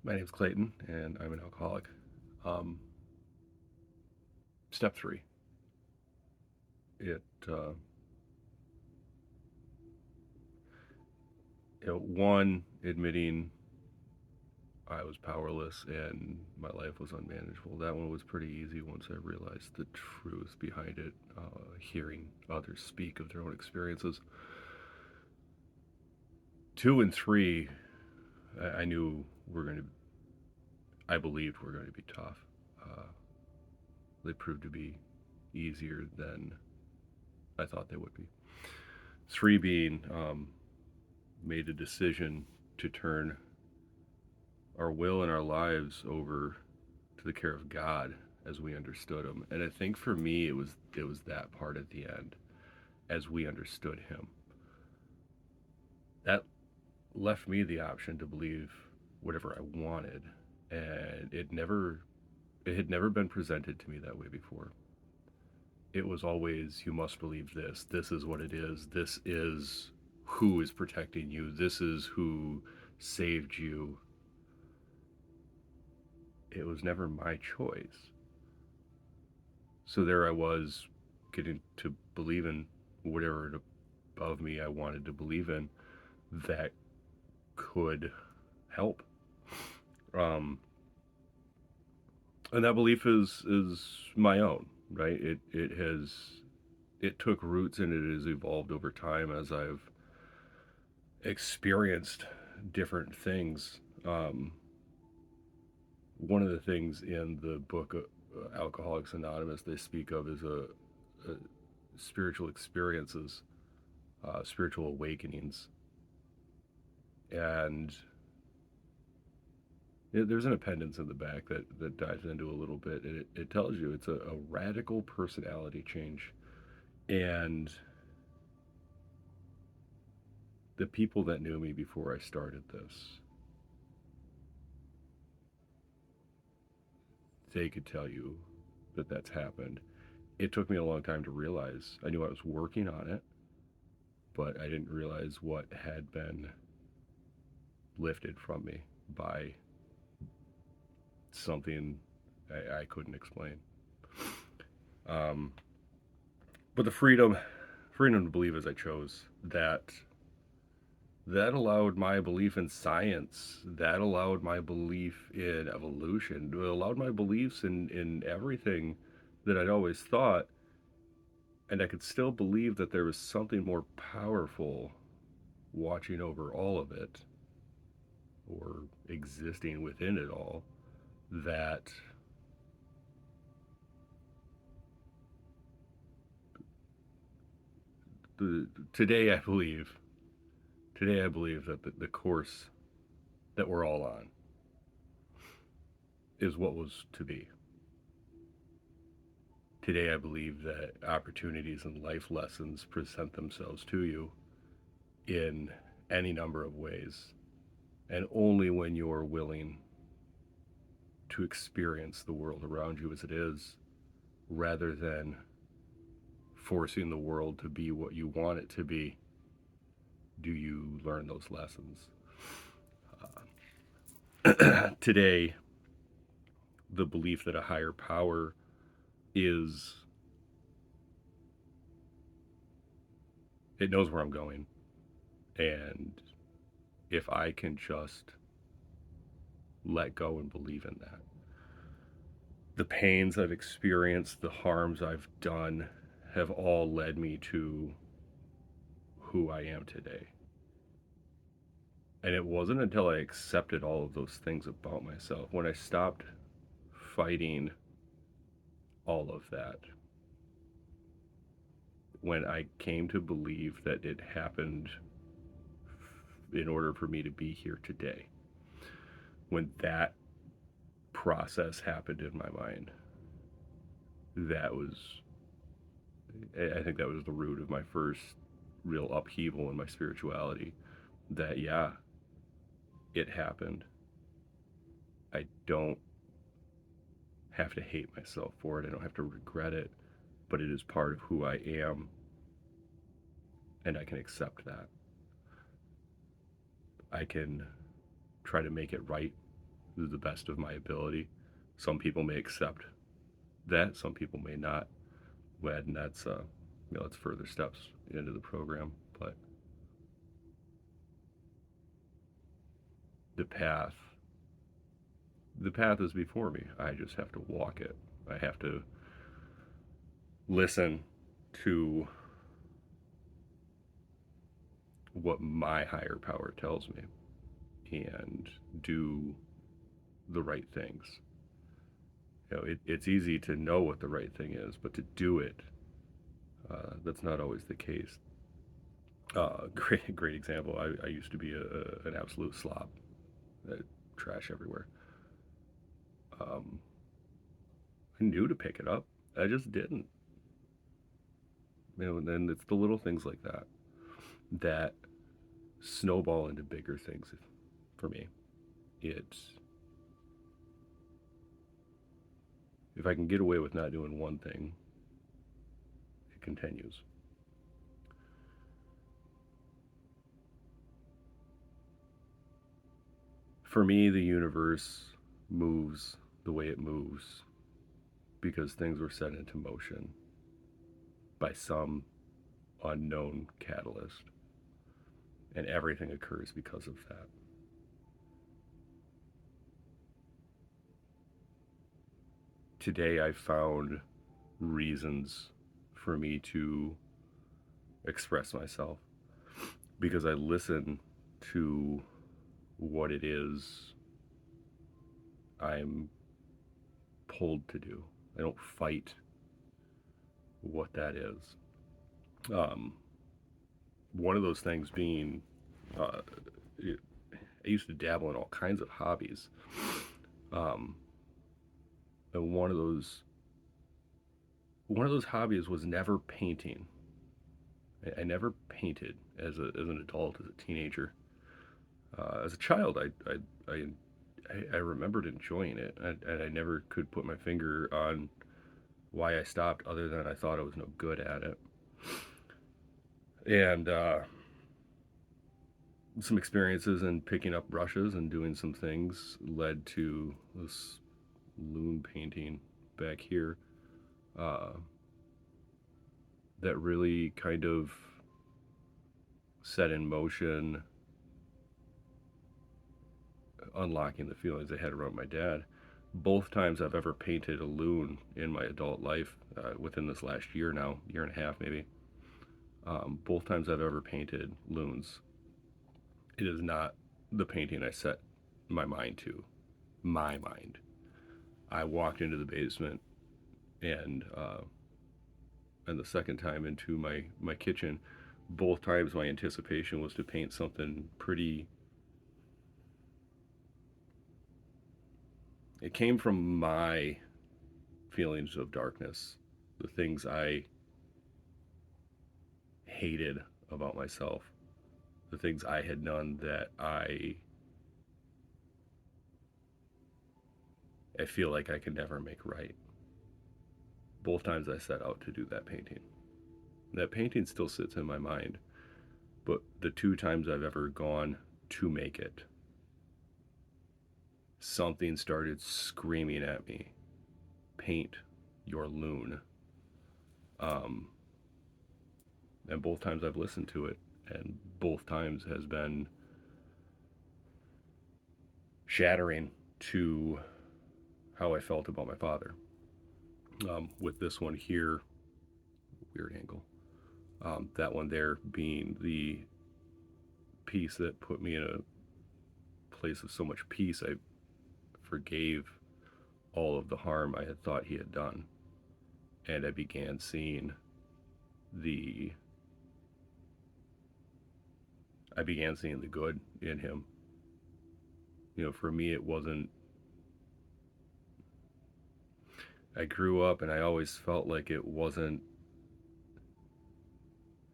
My name's Clayton, and I'm an alcoholic. Um, Step three. It, uh, one, admitting I was powerless and my life was unmanageable. That one was pretty easy once I realized the truth behind it, hearing others speak of their own experiences. Two and three, I knew were going to, I believed were going to be tough. Uh, they proved to be easier than I thought they would be. Three being made a decision to turn our will and our lives over to the care of God as we understood him. And I think for me it was that part at the end as we understood him. That left me the option to believe whatever I wanted, and it had never been presented to me that way before. It was always, you must believe this. This is what it is. This is who is protecting you. This is who saved you. It was never my choice. So there I was, getting to believe in whatever above me I wanted to believe in that could help. Um, and that belief is my own, right? It took roots and it has evolved over time as I've experienced different things. Um, One of the things in the book Alcoholics Anonymous they speak of is a spiritual experiences, spiritual awakenings, and there's an appendix in the back that dives into a little bit, and it tells you it's a radical personality change. And the people that knew me before I started this, they could tell you that that's happened. It took me a long time to realize. I knew I was working on it, but I didn't realize what had been lifted from me by something I couldn't explain. Um, but the freedom to believe as I chose, that allowed my belief in science. That allowed my belief in evolution. It allowed my beliefs in everything that I'd always thought. And I could still believe that there was something more powerful watching over all of it or existing within it all that the, today I believe today I believe that the course that we're all on is what was to be. Today I believe that opportunities and life lessons present themselves to you in any number of ways, and only when you're willing to experience the world around you as it is rather than forcing the world to be what you want it to be do you learn those lessons. Today, the belief that a higher power is, it knows where I'm going, and if I can just let go and believe in that, the pains I've experienced, the harms I've done, have all led me to who I am today. And it wasn't until I accepted all of those things about myself, when I stopped fighting all of that, when I came to believe that it happened in order for me to be here today, when that process happened in my mind, that was, I think that was the root of my first real upheaval in my spirituality. That, yeah, it happened. I don't have to hate myself for it. I don't have to regret it, but it is part of who I am, and I can accept that. I can try to make it right to the best of my ability. Some people may accept that, some people may not. And that's further steps into the program. But the path, the path is before me. I just have to walk it. I have to listen to what my higher power tells me and do the right things. It's easy to know what the right thing is, but to do it, that's not always the case. Great example. I used to be an absolute slob, trash everywhere. Um, I knew to pick it up, I just didn't. And then it's the little things like that that snowball into bigger things for me. It's if I can get away with not doing one thing, it continues. For me, the universe moves the way it moves because things were set into motion by some unknown catalyst, and everything occurs because of that. Today, I found reasons for me to express myself because I listen to what it is I'm pulled to do. I don't fight what that is. Um, One of those things being, uh, I used to dabble in all kinds of hobbies. Um, and one of those hobbies was never painting. I never painted as an adult, as a teenager. As a child, I remembered enjoying it, and I never could put my finger on why I stopped, other than I thought I was no good at it. And some experiences in picking up brushes and doing some things led to this loon painting back here, uh, that really kind of set in motion unlocking the feelings I had around my dad. Both times I've ever painted a loon in my adult life, within this last year now, year and a half maybe, both times I've ever painted loons, it is not the painting I set my mind to. My mind. I walked into the basement and the second time into my kitchen, both times my anticipation was to paint something pretty. It came from my feelings of darkness, the things I hated about myself, the things I had done that I feel like I can never make right. Both times I set out to do that painting. That painting still sits in my mind, but the two times I've ever gone to make it, something started screaming at me, paint your loon. Um, and both times I've listened to it, and both times has been shattering to how I felt about my father. With this one here, weird angle. That one there being the piece that put me in a place of so much peace. I forgave all of the harm I had thought he had done, and I began seeing the the good in him. For me, it wasn't. I grew up, and I always felt like it wasn't.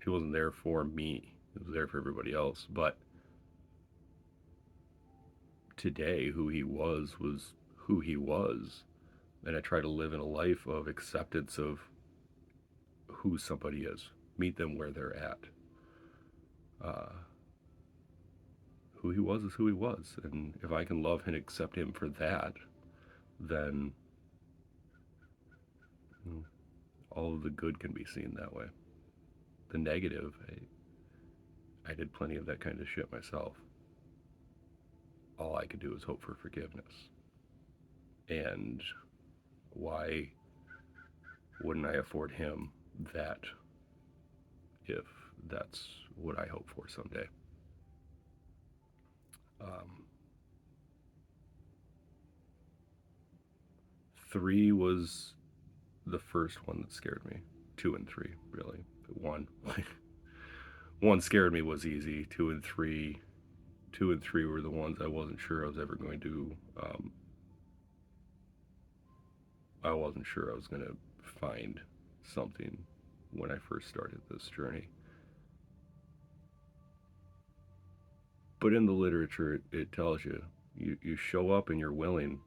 He wasn't there for me. It was there for everybody else. But today, who he was who he was, and I try to live in a life of acceptance of who somebody is. Meet them where they're at. Uh, who he was is who he was. And if I can love and accept him for that, then you know, all of the good can be seen that way. The negative, I did plenty of that kind of shit myself. All I could do was hope for forgiveness. And why wouldn't I afford him that if that's what I hope for someday? Um, 3 was the first one that scared me. 2 and 3, really. But 1, one scared me was easy. 2 and 3 were the ones I wasn't sure I was ever going to. I wasn't sure I was going to find something when I first started this journey. But in the literature, it tells you, you show up and you're willing,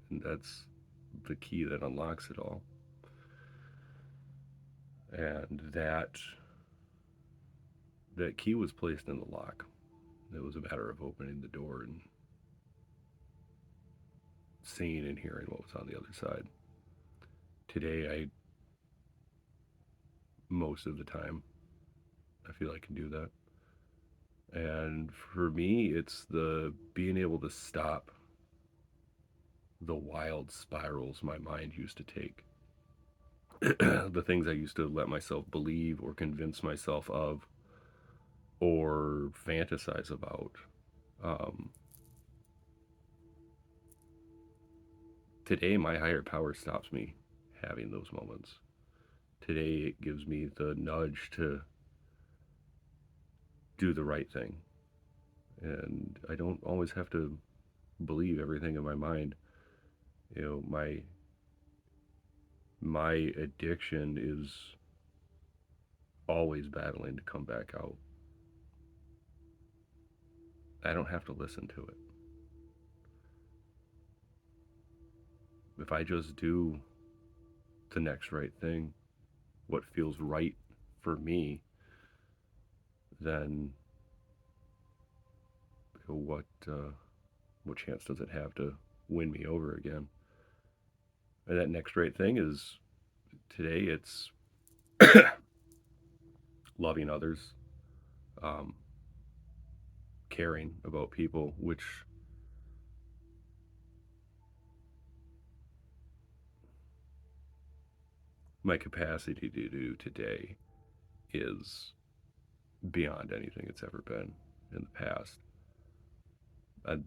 and that's the key that unlocks it all. And that key was placed in the lock. It was a matter of opening the door and seeing and hearing what was on the other side. Today, most of the time, I feel I can do that. And for me, it's the being able to stop the wild spirals my mind used to take. The things I used to let myself believe or convince myself of or fantasize about. Um, Today, my higher power stops me having those moments. Today, it gives me the nudge to do the right thing. And I don't always have to believe everything in my mind. You know, my addiction is always battling to come back out. I don't have to listen to it. If I just do the next right thing, what feels right for me, then what chance does it have to win me over again? And that next right thing is today. It's loving others, um, caring about people, which my capacity to do today is beyond anything it's ever been in the past. And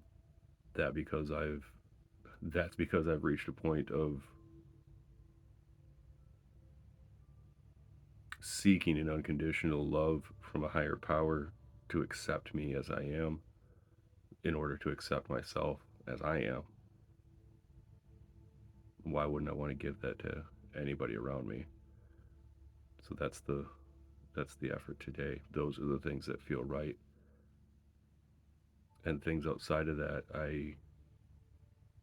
that because I've that's because I've reached a point of seeking an unconditional love from a higher power to accept me as I am in order to accept myself as I am. Why wouldn't I want to give that to anybody around me? So that's the effort today. Those are the things that feel right. And things outside of that I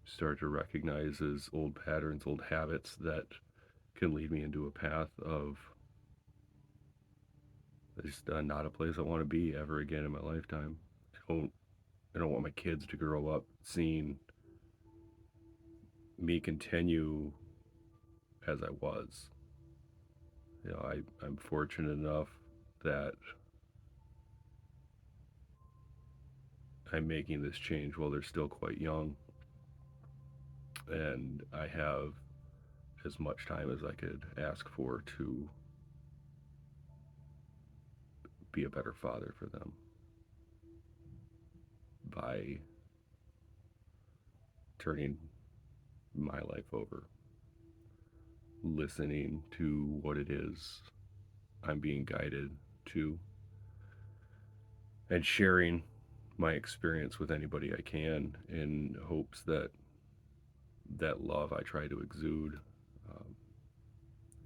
start to recognize as old patterns, old habits that can lead me into a path of just not a place I want to be ever again in my lifetime. I don't I don't want my kids to grow up seeing me continue as I was. You know, I'm fortunate enough that I'm making this change while they're still quite young, and I have as much time as I could ask for to be a better father for them by turning my life over, listening to what it is I'm being guided to, and sharing my experience with anybody I can in hopes that that love I try to exude, um,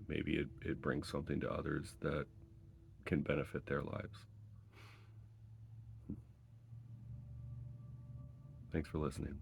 maybe it brings something to others that can benefit their lives. Thanks for listening.